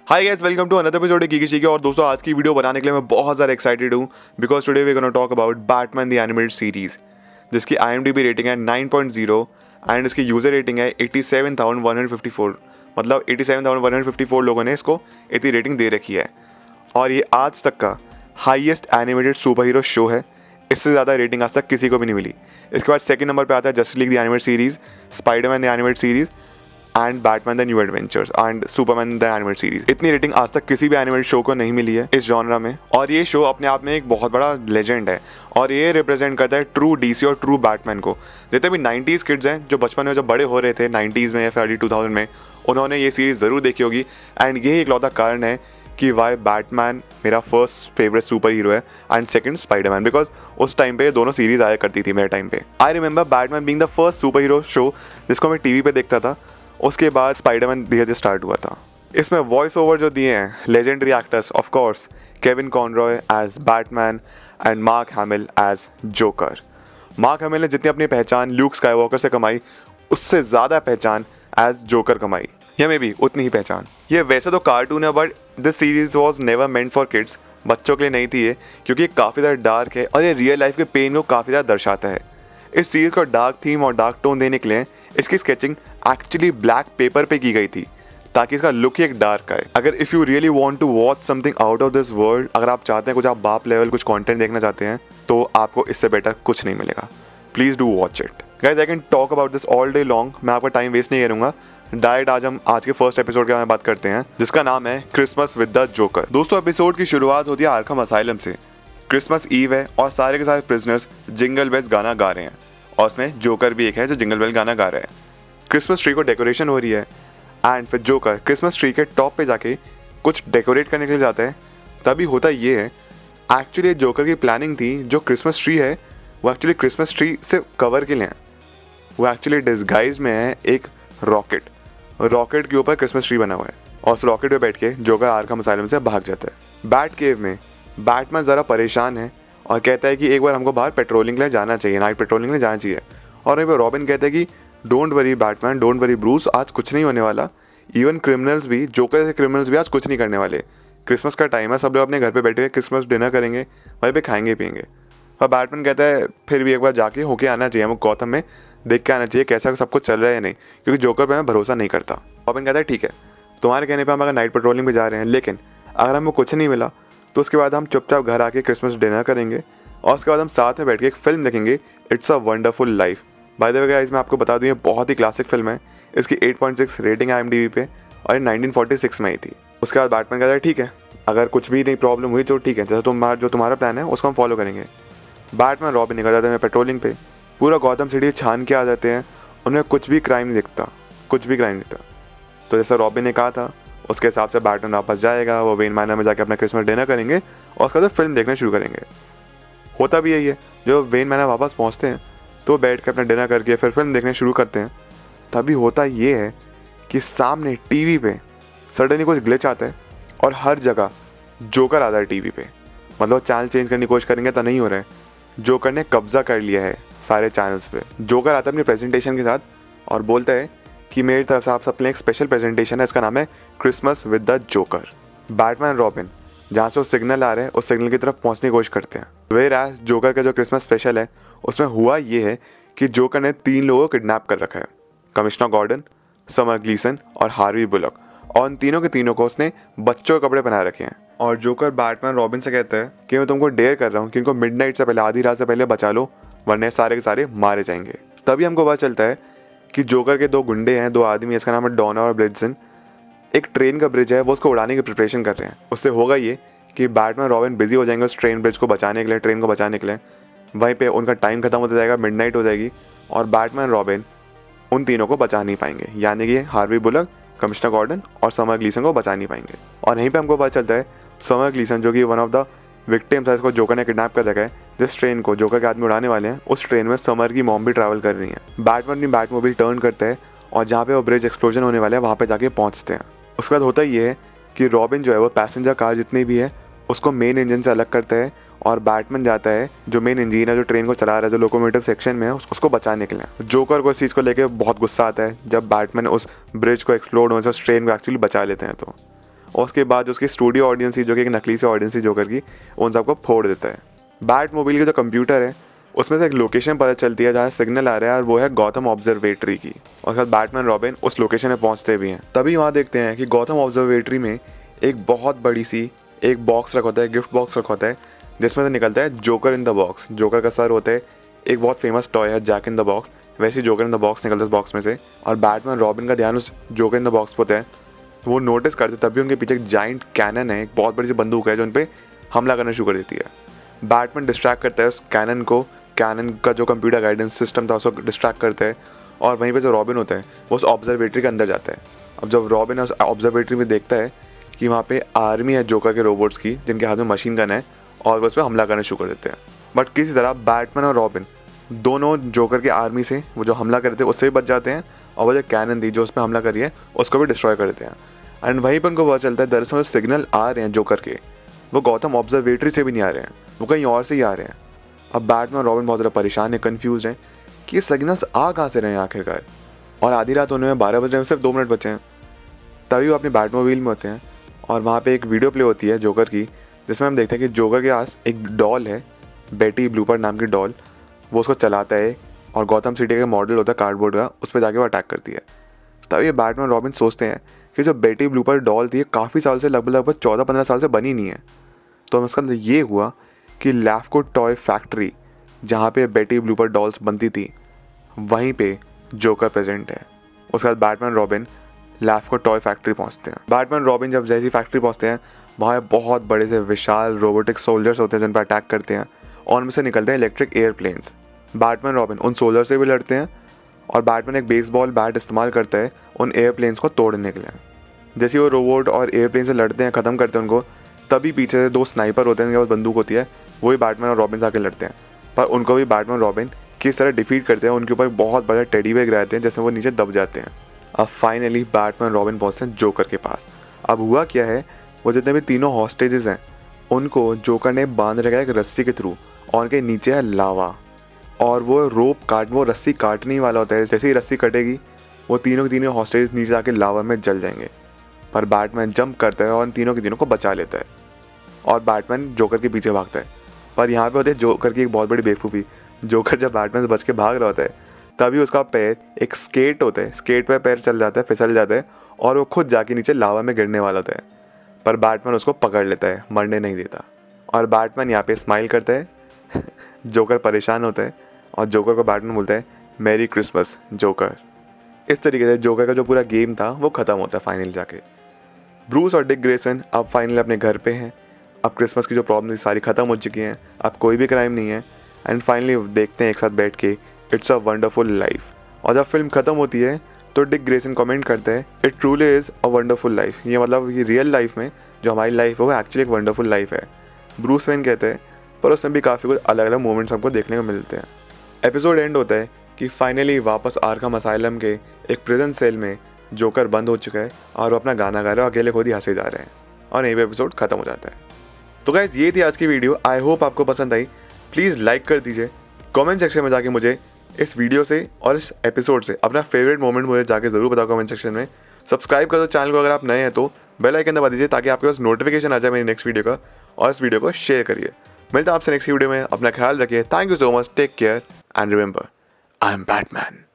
Hi guys, welcome to another episode की शिकी। और दोस्तों, आज की वीडियो बनाने के लिए मैं बहुत ज़्यादा एक्साइटेड हूँ because today we gonna talk about Batman the animated series, जिसकी IMDb रेटिंग है 9.0 एंड इसकी यूज़र रेटिंग है 87,154। मतलब 87,154 लोगों ने इसको इतनी रेटिंग दे रखी है और ये आज तक का highest animated super hero show है। इससे ज़्यादा रेटिंग आज तक किसी को भी नहीं मिली। इसके बाद सेकंड नंबर पे आता है justice league the animated series, Spiderman the animated series and Batman the new adventures and Superman the animated series. इतनी रेटिंग आज तक किसी भी एनिमेटेड शो को नहीं मिली है इस जॉनरा में। और ये शो अपने आप में एक बहुत बड़ा लेजेंड है और ये रिप्रेजेंट करता है ट्रू DC और ट्रू बैटमैन को। जितने भी 90s किड्स हैं जो बचपन में जब बड़े हो रहे थे 90s में या फिर अर्ली 2000 में, उन्होंने ये सीरीज ज़रूर देखी होगी। एंड यही इकलौता कारण है कि वाई बैटमैन मेरा फर्स्ट फेवरेट सुपर हीरो है एंड सेकंड स्पाइडरमैन, बिकॉज उस टाइम पे दोनों सीरीज आया करती थी मेरे टाइम पे। I remember Batman being the first super hero show जिसको मैं टीवी पे देखता था। उसके बाद स्पाइडरमैन धीरे धीरे स्टार्ट हुआ था। इसमें वॉइस ओवर जो दिए हैं legendary actors, of course Kevin Conroy as Batman and Mark Hamill as Joker. Mark Hamill ने जितनी अपनी पहचान ल्यूक स्काईवॉकर से कमाई, उससे ज़्यादा पहचान एज जोकर कमाई, या मे भी उतनी ही पहचान। ये वैसे तो कार्टून है but this series was never meant for kids. बच्चों के लिए नहीं थी ये, क्योंकि ये काफ़ी ज़्यादा डार्क है और ये रियल लाइफ के पेन को काफ़ी ज़्यादा दर्शाता है। इस सीरीज को डार्क थीम और डार्क टोन देने के लिए इसकी स्केचिंग एक्चुअली ब्लैक पेपर पे की गई थी ताकि इसका लुक ही एक डार्क आए। अगर if you really want to watch something out of this world, अगर आप चाहते हैं कुछ आप बाप लेवल कुछ कंटेंट देखना चाहते हैं, तो आपको इससे बेटर कुछ नहीं मिलेगा। Please do watch it guys. I can talk about this all day long. मैं आपका टाइम वेस्ट नहीं करूँगा। डायरेक्ट आज हम आज के फर्स्ट एपिसोड के बारे में बात करते हैं, जिसका नाम है क्रिसमस विद द जोकर। दोस्तों, एपिसोड की शुरुआत होती है आर्खम असाइलम से। क्रिसमस ईव है और सारे के सारे प्रिजनर्स जिंगल बेल्स गाना गा रहे हैं और उसमें जोकर भी एक है जो जिंगल बेल गाना गा रहा है। क्रिसमस ट्री को डेकोरेशन हो रही है एंड फिर जोकर क्रिसमस ट्री के टॉप पे जाके कुछ डेकोरेट करने के लिए जाता है। तभी होता ये है, एक्चुअली जोकर की प्लानिंग थी जो क्रिसमस ट्री है वो एक्चुअली क्रिसमस ट्री से कवर के लिए है। वो एक्चुअली डिस्गाइज में है एक रॉकेट के ऊपर क्रिसमस ट्री बना हुआ है और उस रॉकेट पे बैठ के जोकर आर्खम असाइलम से भाग जाता है। बैट केव में बैटमैन ज़रा परेशान है और कहता है कि एक बार हमको बाहर पेट्रोलिंग के लिए जाना चाहिए, नाइट पेट्रोलिंग के लिए जाना चाहिए। और वहीं पर रॉबिन कहता है कि don't worry Batman, don't worry Bruce, आज कुछ नहीं होने वाला। इवन क्रिमिनल्स भी, जोकर जैसे क्रिमिनल्स भी आज कुछ नहीं करने वाले। क्रिसमस का टाइम है, सब लोग अपने घर पे बैठे हुए क्रिसमस डिनर करेंगे, वहीं पे खाएंगे पियेंगे। और बैटमैन कहता है फिर भी एक बार जाके होके आना चाहिए, हमको गौथम में देख के आना चाहिए कैसा सब कुछ चल रहा है या नहीं, क्योंकि जोकर पे मैं भरोसा नहीं करता। रॉबिन कहता है ठीक है, तुम्हारे कहने पर हम अगर नाइट पेट्रोलिंग पे जा रहे हैं, लेकिन अगर हमें कुछ नहीं मिला तो उसके बाद हम चुपचाप घर आके क्रिसमस डिनर करेंगे और उसके बाद हम साथ में बैठ के एक फिल्म देखेंगे, it's a wonderful life. By the way guys, मैं आपको बता दूं ये बहुत ही क्लासिक फिल्म है। इसकी 8.6 रेटिंग है IMDb पे और ये 1946 में आई थी। उसके बाद बैटमैन कहता है ठीक है, अगर कुछ भी नहीं प्रॉब्लम हुई तो ठीक है, जैसा जो तुम्हारा प्लान है उसको हम फॉलो करेंगे। बैटमैन रॉबिन निकल जाते हैं पेट्रोलिंग पे, पूरा गौथम सिटी छान के आ जाते हैं। उन्हें कुछ भी क्राइम नहीं दिखता, कुछ भी क्राइम नहीं दिखता। तो जैसा रॉबिन ने कहा था उसके हिसाब से बैटमैन वापस जाएगा, वो वेन मैनर में जाके अपना क्रिसमस डिनर करेंगे और उसके बाद फिल्म देखना शुरू करेंगे। होता भी यही है, जो वेन मैनर वापस पहुँचते हैं तो बैठ के अपना डिनर करके फिर फिल्म देखने शुरू करते हैं। तभी होता ये है कि सामने टीवी पे सडनली कुछ ग्लिच आता है और हर जगह जोकर आता है टीवी पे। मतलब चैनल चेंज करने की कोशिश करेंगे तो नहीं हो रहा है, जोकर ने कब्जा कर लिया है सारे चैनल्स पे। जोकर आता है अपनी प्रेजेंटेशन के साथ और बोलता है कि मेरी तरफ से आप सबके लिए एक स्पेशल प्रेजेंटेशन है, इसका नाम है Christmas with the joker. Batman robin जहाँ से वो सिग्नल आ रहा है उस सिग्नल की तरफ पहुँचने की कोशिश करते हैं। वेयर एज जोकर का जो क्रिसमस स्पेशल है उसमें हुआ ये है कि जोकर ने 3 लोगों को किडनैप कर रखा है, कमिश्नर गॉर्डन, समर ग्लीसन और हार्वी बुलक। और उन तीनों के तीनों को उसने बच्चों के कपड़े पहना रखे हैं। और जोकर बैटमैन रॉबिन से कहता है कि मैं तुमको डेयर कर रहा हूँ कि इनको मिडनाइट से पहले, आधी रात से पहले बचा लो, वरना सारे के सारे मारे जाएंगे। तभी हमको पता चलता है कि जोकर के 2 गुंडे हैं, 2 आदमी, इसका नाम है डॉना और ब्लिट्जन। एक ट्रेन का ब्रिज है, वो उसको उड़ाने की प्रिपरेशन कर रहे हैं। उससे होगा ये कि बैटमैन रॉबिन बिजी हो जाएंगे उस ट्रेन ब्रिज को बचाने के लिए, ट्रेन को बचाने के लिए। वहीं पे उनका टाइम खत्म होता जाएगा, मिडनाइट हो जाएगी और बैटमैन रॉबिन उन तीनों को बचा नहीं पाएंगे, यानी कि हार्वी बुलक, कमिश्नर गॉर्डन और समर ग्लीसन को बचा नहीं पाएंगे। और यहीं पे हमको पता चलता है समर ग्लीसन, जो कि वन ऑफ द विक्टिम्स है, इसको जोकर ने किडनैप कर रखा है। जिस ट्रेन को जोकर के आदमी उड़ाने वाले हैं उस ट्रेन में समर की मॉम भी ट्रैवल कर रही है। बैटमैन अपनी बैटमोबाइल टर्न करते हैं और जहाँ पे वो ब्रिज एक्सप्लोजन होने वाला है वहाँ पे जाके पहुँचते हैं। उसके बाद होता ये है कि रॉबिन जो है वो पैसेंजर कार जितनी भी है उसको मेन इंजन से अलग करता है और बैटमैन जाता है जो मेन इंजीनियर जो ट्रेन को चला रहा है, जो लोकोमोटिव सेक्शन में है, उसको बचाने के लिए। जोकर को इस चीज़ को लेकर बहुत गुस्सा आता है जब बैटमैन उस ब्रिज को एक्सप्लोड होने से उस ट्रेन को एक्चुअली बचा लेते हैं। तो और उसके बाद जो उसकी स्टूडियो ऑडियंस थी, जो कि एक नकली सी ऑडियंस थी जोकर की, उन सबको फोड़ देता है। बैटमोबाइल का जो कंप्यूटर है उसमें से एक लोकेशन पता चलती है जहाँ सिग्नल आ रहा है, और वो है गौथम ऑब्जर्वेटरी की। और उसके बाद बैटमैन रॉबिन उस लोकेशन में पहुँचते भी हैं। तभी वहाँ देखते हैं कि गौथम ऑब्जर्वेटरी में एक बहुत बड़ी सी एक बॉक्स रखा होता है, गिफ्ट बॉक्स रखा होता है, जिसमें से निकलता है joker in the box. Joker का सर होता है, एक बहुत फेमस टॉय है जैक इन द बॉक्स, वैसे जोकर इन द बॉक्स निकलता है उस बॉक्स में से। और बैटमैन रॉबिन का ध्यान उस जोकर इन द बॉक्स पर होता है, वो नोटिस करते तभी उनके पीछे एक जाइंट कैनन है, एक बहुत बड़ी सी बंदूक है जो उन पर हमला करना शुरू कर देती है। बैटमैन डिस्ट्रैक्ट करता है उस कैनन को, कैनन का जो कंप्यूटर गाइडेंस सिस्टम था उसको डिस्ट्रैक्ट करता है, और वहीं पे जो रॉबिन होता है वो उस ऑब्जर्वेटरी के अंदर जाता है। अब जब रॉबिन उस ऑब्जर्वेटरी में देखता है कि वहाँ पे आर्मी है जोकर के रोबोट्स की, जिनके हाथ में मशीन गन है, और वो उस पर हमला करना शुरू कर देते हैं। बट किसी तरह बैटमैन और रॉबिन दोनों जोकर की आर्मी से वो जो हमला करते हैं उससे भी बच जाते हैं, और वो जो कैनन थी जो उस पर हमला करी है उसको भी डिस्ट्रॉय कर देते हैं। एंड वहीं पर उनको पता चलता है दरअसल सिग्नल आ रहे हैं जोकर के, वो गौथम ऑब्जर्वेटरी से भी नहीं आ रहे हैं, वो कहीं और से ही आ रहे हैं। अब बैटमैन और रॉबिन बहुत ज़्यादा परेशान है, कन्फ्यूज हैं कि ये सिग्नल्स आ कहाँ से रहे हैं आखिरकार। और आधी रात होने में 12 बज रहे हैं, सिर्फ 2 मिनट बचे हैं। तभी वो अपनी बैटमोबाइल में होते हैं, और वहाँ पे एक वीडियो प्ले होती है जोकर की, जिसमें हम देखते हैं कि जोकर के पास एक डॉल है, बेटी ब्लूपर नाम की डॉल, वो उसको चलाता है, और गौथम सिटी का मॉडल होता है कार्डबोर्ड का, उस पर जाके वो अटैक करती है। तब ये बैटमैन और रॉबिन सोचते हैं कि जो बेटी ब्लूपर डॉल थी काफ़ी साल से, लगभग 14-15 साल से बनी नहीं है। तो इसका मतलब ये हुआ कि लैफ्को टॉय फैक्ट्री, जहाँ पे बेटी ब्लूपर डॉल्स बनती थी, वहीं पे जोकर प्रेजेंट है। उसके बाद बैटमैन रॉबिन लैफ्को टॉय फैक्ट्री पहुँचते हैं। बैटमैन रॉबिन जब जैसी फैक्ट्री पहुँचते हैं, वहाँ बहुत बड़े से विशाल रोबोटिक सोल्जर्स होते हैं जिन पर अटैक करते हैं, और उनमें से निकलते हैं इलेक्ट्रिक एयरप्लेन्स। बैटमैन रॉबिन उन सोल्जर से भी लड़ते हैं, और बैटमैन एक बेसबॉल बैट इस्तेमाल करता है उन एयरप्लेन्स को तोड़ने के लिए। जैसे वो रोबोट और एयरप्लेन से लड़ते हैं, ख़त्म करते हैं उनको, तभी पीछे से 2 स्नाइपर होते हैं जिनके पास बंदूक होती है, वही बैटमैन और रॉबिन से आके लड़ते हैं। पर उनको भी बैटमैन रॉबिन किस तरह डिफीट करते हैं, उनके ऊपर बहुत बड़ा टेडी बेयर गिराते हैं, जैसे वो नीचे दब जाते हैं। अब फाइनली बैटमैन रॉबिन पहुँचते हैं जोकर के पास। अब हुआ क्या है, वो जितने भी तीनों हॉस्टेजेस हैं उनको जोकर ने बांध रखा है एक रस्सी के थ्रू, और उनके नीचे है लावा, और वो वो रस्सी काटने ही वाला होता है। जैसे ही रस्सी कटेगी वो तीनों के तीनों हॉस्टेजेस नीचे आके लावा में जल जाएंगे। पर बैटमैन जंप करता है और उन तीनों के तीनों को बचा लेता है, और बैटमैन जोकर के पीछे भागता है। पर यहाँ पे होती है जोकर की एक बहुत बड़ी बेवकूफ़ी। जोकर जब बैटमैन से बच के भाग रहा होता है, तभी उसका पैर एक स्केट होता है, स्केट पे पैर चल जाता है, फिसल जाता है, और वो खुद जाके नीचे लावा में गिरने वाला होता है। पर बैटमैन उसको पकड़ लेता है, मरने नहीं देता। और बैटमैन यहाँ पे स्माइल करता है जोकर परेशान होता है, और जोकर को बैटमैन बोलता है मैरी क्रिसमस जोकर। इस तरीके से जोकर का जो पूरा गेम था वो ख़त्म होता है फाइनल जाके। ब्रूस और डिक ग्रेसन अब फाइनली अपने घर पे हैं। अब क्रिसमस की जो प्रॉब्लम थी सारी ख़त्म हो चुकी हैं, अब कोई भी क्राइम नहीं है, एंड फाइनली देखते हैं एक साथ बैठ के इट्स अ वंडरफुल लाइफ। और जब फिल्म ख़त्म होती है तो डिक ग्रेसन कमेंट करते हैं it truly is a wonderful life. ये मतलब ये रियल लाइफ में जो हमारी लाइफ है वो एक्चुअली एक वंडरफुल लाइफ है, ब्रूस वेन कहते हैं। पर उसमें भी काफ़ी कुछ अलग अलग मोमेंट्स हमको देखने को मिलते हैं। एपिसोड एंड होता है कि फाइनली वापस आर्खम असाइलम के एक प्रिजन सेल में जोकर बंद हो चुका है, और वो अपना गाना गा रहे हैं, अकेले खुद ही हंसे जा रहे हैं, और यही पे एपिसोड खत्म हो जाता है। तो गाइस ये थी आज की वीडियो, आई होप आपको पसंद आई। प्लीज़ लाइक कर दीजिए, कमेंट सेक्शन में जाके मुझे इस वीडियो से और इस एपिसोड से अपना फेवरेट मोमेंट मुझे जाके ज़रूर बताओ कमेंट सेक्शन में। सब्सक्राइब कर दो चैनल को अगर आप नए हैं तो, बेल आइकन दबा दीजिए ताकि आपके पास नोटिफिकेशन आ जाए मेरी नेक्स्ट वीडियो का, और इस वीडियो को शेयर करिए। मिलता है आपसे नेक्स्ट वीडियो में, अपना ख्याल रखिए। Thank you so much, take care and remember I am Batman.